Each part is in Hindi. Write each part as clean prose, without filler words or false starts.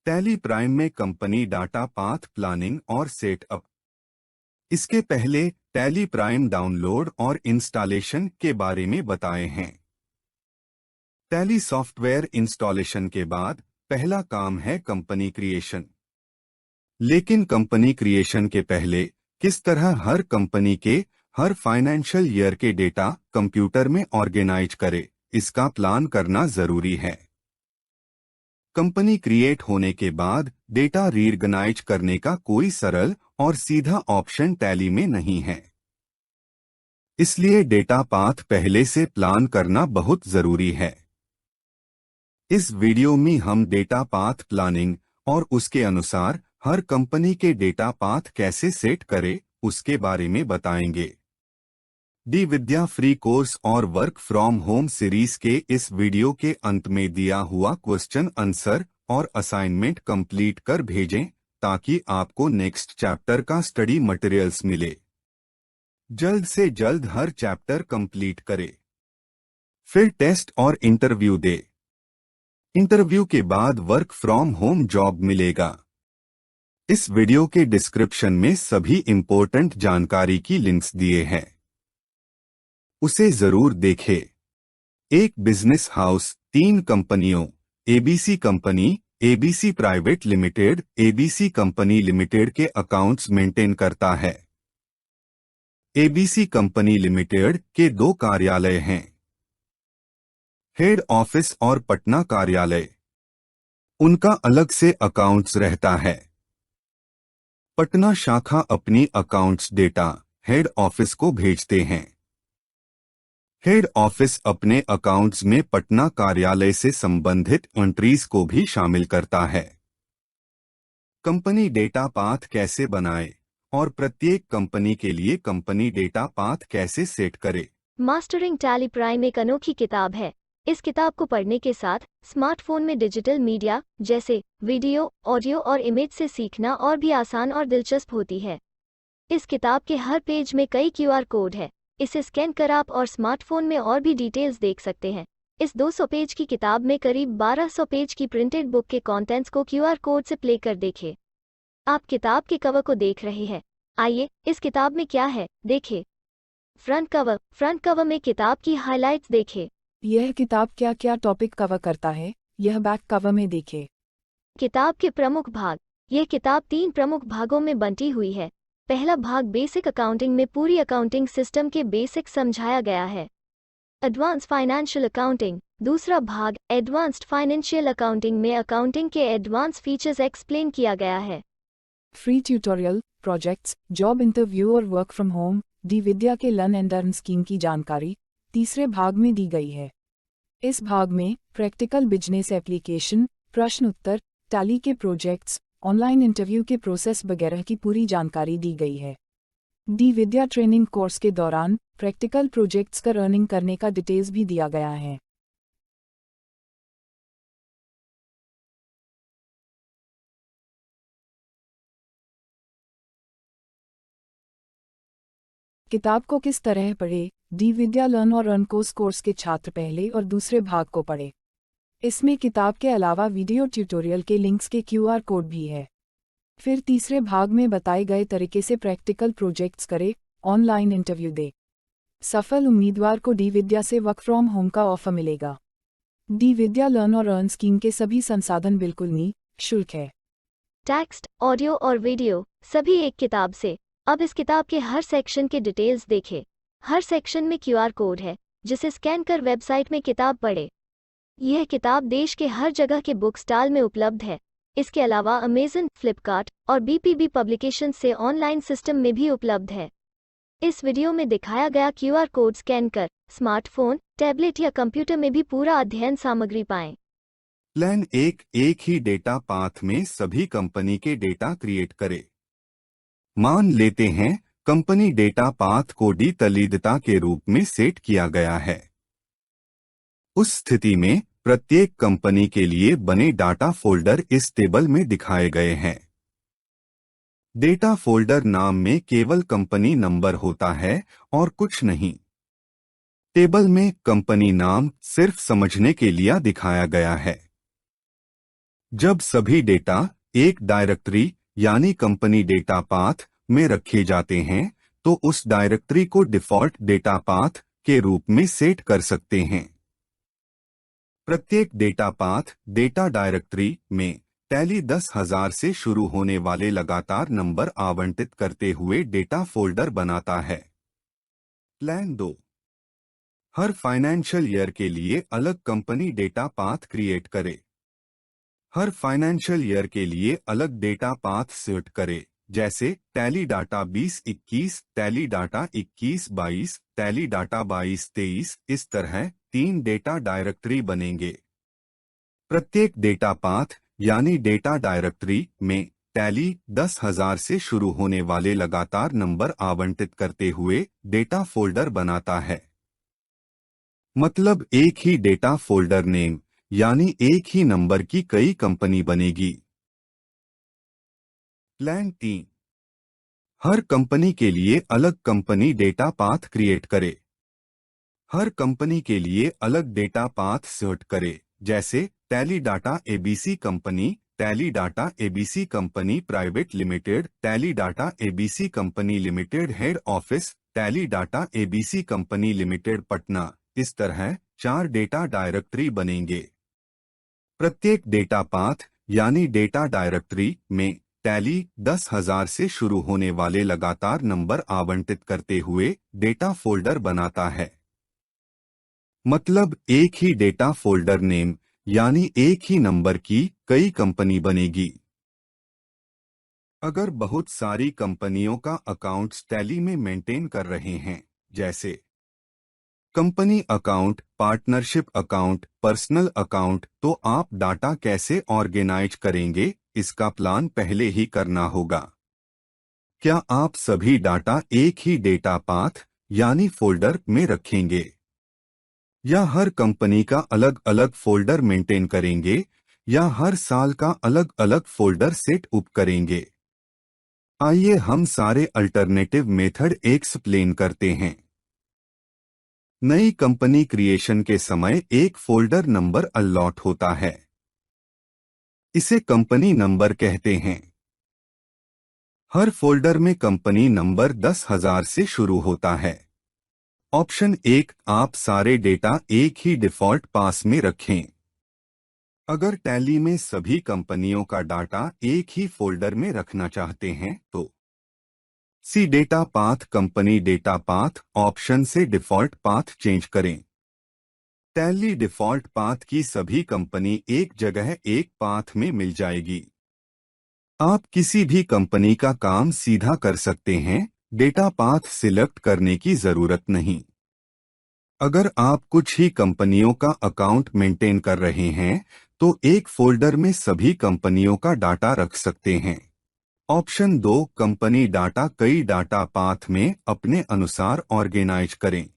टैली प्राइम में कंपनी डाटा पाथ प्लानिंग और सेटअप। इसके पहले टैली प्राइम डाउनलोड और इंस्टॉलेशन के बारे में बताए हैं। टैली सॉफ्टवेयर इंस्टॉलेशन के बाद पहला काम है कंपनी क्रिएशन। लेकिन कंपनी क्रिएशन के पहले किस तरह हर कंपनी के हर फाइनेंशियल ईयर के डेटा कंप्यूटर में ऑर्गेनाइज करे, इसका प्लान करना जरूरी है। कंपनी क्रिएट होने के बाद डेटा रीऑर्गेनाइज करने का कोई सरल और सीधा ऑप्शन टैली में नहीं है। इसलिए डेटा पाथ पहले से प्लान करना बहुत जरूरी है। इस वीडियो में हम डेटा पाथ प्लानिंग और उसके अनुसार हर कंपनी के डेटा पाथ कैसे सेट करे, उसके बारे में बताएंगे। डी विद्या फ्री कोर्स और वर्क फ्रॉम होम सीरीज के इस वीडियो के अंत में दिया हुआ क्वेश्चन आंसर और असाइनमेंट कंप्लीट कर भेजें ताकि आपको नेक्स्ट चैप्टर का स्टडी मटेरियल्स मिले। जल्द से जल्द हर चैप्टर कंप्लीट करें, फिर टेस्ट और इंटरव्यू दे। इंटरव्यू के बाद वर्क फ्रॉम होम जॉब मिलेगा। इस वीडियो के डिस्क्रिप्शन में सभी इंपॉर्टेंट जानकारी की लिंक्स दिए हैं, उसे जरूर देखें। एक बिजनेस हाउस 3 कंपनियों ABC company, ABC private limited, ABC company limited के अकाउंट्स मेंटेन करता है। एबीसी कंपनी लिमिटेड के 2 कार्यालय हैं, हेड ऑफिस और पटना कार्यालय। उनका अलग से अकाउंट्स रहता है। पटना शाखा अपनी अकाउंट्स डेटा हेड ऑफिस को भेजते हैं। हेड ऑफिस अपने अकाउंट्स में पटना कार्यालय से संबंधित एंट्रीज को भी शामिल करता है। कंपनी डेटा पाथ कैसे बनाए और प्रत्येक कंपनी के लिए कंपनी डेटा पाथ कैसे सेट करे। मास्टरिंग टैली प्राइम एक अनोखी किताब है। इस किताब को पढ़ने के साथ स्मार्टफोन में डिजिटल मीडिया जैसे वीडियो, ऑडियो और इमेज से सीखना और भी आसान और दिलचस्प होती है। इस किताब के हर पेज में कई QR कोड है। इसे स्कैन कर आप और स्मार्टफोन में और भी डिटेल्स देख सकते हैं। इस 200 पेज की किताब में करीब 1200 पेज की प्रिंटेड बुक के कंटेंट्स को QR कोड से प्ले कर देखें। आप किताब के कवर को देख रहे हैं। आइए इस किताब में क्या है देखें। फ्रंट कवर में किताब की हाइलाइट्स देखें। यह किताब क्या क्या टॉपिक कवर करता है, यह बैक कवर में देखें। किताब के प्रमुख भाग। यह किताब 3 प्रमुख भागों में बंटी हुई है। पहला भाग बेसिक अकाउंटिंग में पूरी अकाउंटिंग सिस्टम के बेसिक समझाया गया है। Advance financial accounting. दूसरा भाग एडवांस्ड फाइनेंशियल अकाउंटिंग में अकाउंटिंग के एडवांस फीचर्स एक्सप्लेन किया गया है। Free tutorial, projects, job interview और वर्क फ्रॉम होम, डी विद्या के लर्न एंड अर्न स्कीम की जानकारी तीसरे भाग में दी गई है। इस भाग में प्रैक्टिकल बिजनेस एप्लीकेशन, प्रश्न उत्तर, टैली के प्रोजेक्ट्स, ऑनलाइन इंटरव्यू के प्रोसेस वगैरह की पूरी जानकारी दी गई है। डी विद्या ट्रेनिंग कोर्स के दौरान प्रैक्टिकल प्रोजेक्ट्स कर अर्निंग करने का डिटेल्स भी दिया गया है। किताब को किस तरह पढ़े। डी विद्या लर्न और अर्न कोर्स के छात्र पहले और दूसरे भाग को पढ़े। इसमें किताब के अलावा वीडियो ट्यूटोरियल के लिंक्स के QR कोड भी है। फिर तीसरे भाग में बताए गए तरीके से प्रैक्टिकल प्रोजेक्ट्स करे, ऑनलाइन इंटरव्यू दे। सफल उम्मीदवार को डी विद्या से वर्क फ्रॉम होम का ऑफर मिलेगा। डी विद्या लर्न और अर्न स्कीम के सभी संसाधन बिल्कुल निःशुल्क है। टेक्स्ट, ऑडियो और वीडियो सभी एक किताब से। अब इस किताब के हर सेक्शन के डिटेल्स देखें। हर सेक्शन में QR कोड है जिसे स्कैन कर वेबसाइट में किताब पढ़े। यह किताब देश के हर जगह के बुक स्टॉल में उपलब्ध है। इसके अलावा अमेजन, फ्लिपकार्ट और BPB पब्लिकेशन से ऑनलाइन सिस्टम में भी उपलब्ध है। इस वीडियो में दिखाया गया QR कोड स्कैन कर स्मार्टफोन, टैबलेट या कंप्यूटर में भी पूरा अध्ययन सामग्री पाएं। प्लान एक ही डेटा पाथ में सभी कंपनी के डेटा क्रिएट करे। मान लेते हैं कंपनी डेटा पाथ को डी तलीदता के रूप में सेट किया गया है। उस स्थिति में प्रत्येक कंपनी के लिए बने डाटा फोल्डर इस टेबल में दिखाए गए हैं। डेटा फोल्डर नाम में केवल कंपनी नंबर होता है और कुछ नहीं। टेबल में कंपनी नाम सिर्फ समझने के लिए दिखाया गया है। जब सभी डेटा एक डायरेक्टरी यानी कंपनी डेटा पाथ में रखे जाते हैं तो उस डायरेक्टरी को डिफॉल्ट डेटा पाथ के रूप में सेट कर सकते हैं। प्रत्येक डेटा पाथ डेटा डायरेक्टरी में टैली 10,000 से शुरू होने वाले लगातार नंबर आवंटित करते हुए डेटा फोल्डर बनाता है। प्लान 2, हर फाइनेंशियल ईयर के लिए अलग कंपनी डेटा पाथ क्रिएट करे। हर फाइनेंशियल ईयर के लिए अलग डेटा पाथ सेट करे, जैसे tally data 2021, tally data 21-22, tally data 22-23। इस तरह 3 डेटा डायरेक्टरी बनेंगे। प्रत्येक डेटा पाथ यानी डेटा डायरेक्टरी में टैली 10,000 से शुरू होने वाले लगातार नंबर आवंटित करते हुए डेटा फोल्डर बनाता है। मतलब एक ही डेटा फोल्डर नेम यानी एक ही नंबर की कई कंपनी बनेगी। प्लान 3, हर कंपनी के लिए अलग कंपनी डेटा पाथ क्रिएट करे। हर कंपनी के लिए अलग डेटा पाथ सेट करे, जैसे tally data ABC company, tally data ABC company private limited, tally data ABC company limited head office, tally data ABC company limited Patna. इस तरह 4 डेटा डायरेक्टरी बनेंगे। प्रत्येक डेटा पाथ यानी डेटा डायरेक्टरी में टैली 10,000 से शुरू होने वाले लगातार नंबर आवंटित करते हुए डेटा फोल्डर बनाता है। मतलब एक ही डेटा फोल्डर नेम यानी एक ही नंबर की कई कंपनी बनेगी। अगर बहुत सारी कंपनियों का अकाउंट्स टैली में मेंटेन कर रहे हैं, जैसे company account, partnership account, personal account, तो आप डाटा कैसे ऑर्गेनाइज करेंगे, इसका प्लान पहले ही करना होगा। क्या आप सभी डाटा एक ही डेटा पाथ यानी फोल्डर में रखेंगे, या हर कंपनी का अलग अलग फोल्डर मेंटेन करेंगे, या हर साल का अलग अलग फोल्डर सेट अप करेंगे? आइए हम सारे अल्टरनेटिव मेथड एक्सप्लेन करते हैं। नई कंपनी क्रिएशन के समय एक फोल्डर नंबर अलॉट होता है, इसे कंपनी नंबर कहते हैं। हर फोल्डर में कंपनी नंबर 10,000 से शुरू होता है। ऑप्शन 1, आप सारे डेटा एक ही डिफॉल्ट पास में रखें। अगर टैली में सभी कंपनियों का डाटा एक ही फोल्डर में रखना चाहते हैं तो C data path company data path option से डिफॉल्ट पाथ चेंज करें। टैली डिफॉल्ट पाथ की सभी कंपनी एक जगह एक पाथ में मिल जाएगी। आप किसी भी कंपनी का काम सीधा कर सकते हैं, डेटा पाथ सिलेक्ट करने की जरूरत नहीं। अगर आप कुछ ही कंपनियों का अकाउंट मेंटेन कर रहे हैं तो एक फोल्डर में सभी कंपनियों का डाटा रख सकते हैं। ऑप्शन 2, कंपनी डाटा कई डाटा पाथ में अपने अनुसार ऑर्गेनाइज करें।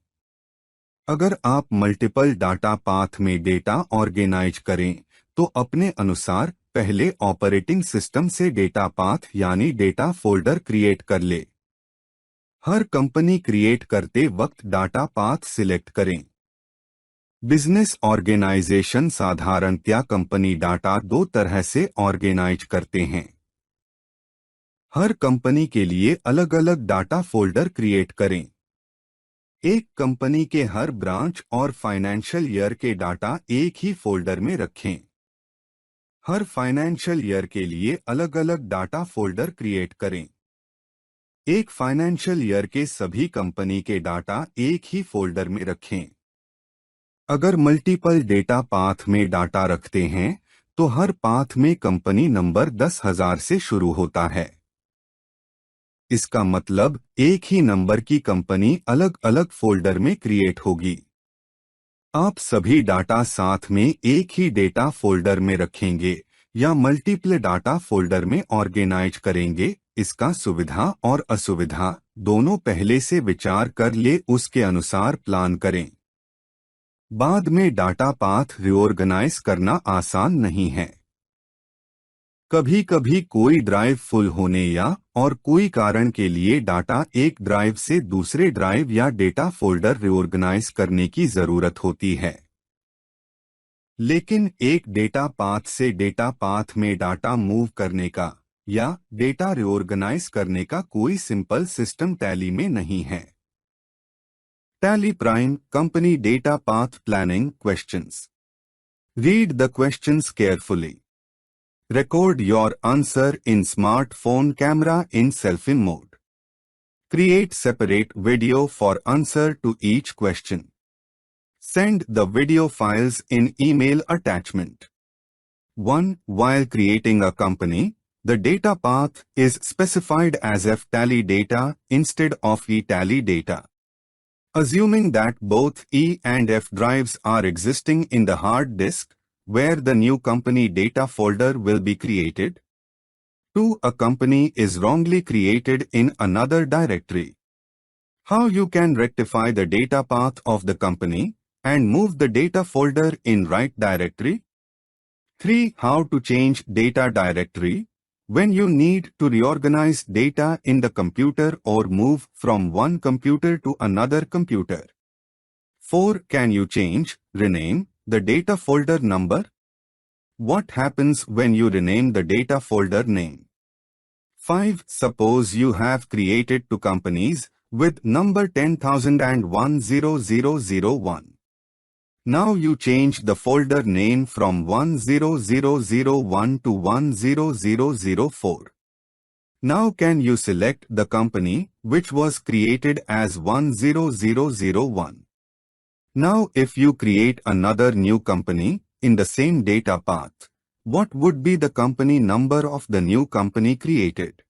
अगर आप मल्टीपल डाटा पाथ में डेटा ऑर्गेनाइज करें तो अपने अनुसार पहले ऑपरेटिंग सिस्टम से डेटा पाथ यानी डेटा फोल्डर क्रिएट कर ले। हर कंपनी क्रिएट करते वक्त डाटा पाथ सिलेक्ट करें। बिजनेस ऑर्गेनाइजेशन साधारणतया कंपनी डाटा 2 तरह से ऑर्गेनाइज करते हैं। हर कंपनी के लिए अलग अलग डाटा फोल्डर क्रिएट करें। एक कंपनी के हर ब्रांच और फाइनेंशियल ईयर के डाटा एक ही फोल्डर में रखें। हर फाइनेंशियल ईयर के लिए अलग अलग डाटा फोल्डर क्रिएट करें। एक फाइनेंशियल ईयर के सभी कंपनी के डाटा एक ही फोल्डर में रखें। अगर मल्टीपल डेटा पाथ में डाटा रखते हैं तो हर पाथ में कंपनी नंबर 10,000 से शुरू होता है। इसका मतलब एक ही नंबर की कंपनी अलग अलग फोल्डर में क्रिएट होगी। आप सभी डाटा साथ में एक ही डेटा फोल्डर में रखेंगे या मल्टीपल डाटा फोल्डर में ऑर्गेनाइज करेंगे, इसका सुविधा और असुविधा दोनों पहले से विचार कर ले, उसके अनुसार प्लान करें। बाद में डाटा पाथ रिओर्गनाइज करना आसान नहीं है। कभी कभी कोई ड्राइव फुल होने या और कोई कारण के लिए डाटा एक ड्राइव से दूसरे ड्राइव या डेटा फोल्डर रिओर्गनाइज करने की जरूरत होती है। लेकिन एक डेटा पाथ से डेटा पाथ में डाटा मूव करने का या डेटा रिओर्गनाइज करने का कोई सिंपल सिस्टम टैली में नहीं है। Tally prime company data path planning questions. Read the questions carefully. Record your answer in smartphone camera in selfie mode. Create separate video for answer to each question. Send the video files in email attachment. 1. While creating a company, the data path is specified as ftally data instead of etally data. Assuming that both E and F drives are existing in the hard disk, where the new company data folder will be created. 2. A company is wrongly created in another directory. How you can rectify the data path of the company and move the data folder in right directory. 3. How to change data directory when you need to reorganize data in the computer or move from one computer to another computer. 4. Can you change, rename the data folder number? What happens when you rename the data folder name? 5. Suppose you have created two companies with number 10,000 and 10001. Now you change the folder name from 10001 to 10004. Now can you select the company which was created as 10001? Now if you create another new company in the same data path, what would be the company number of the new company created?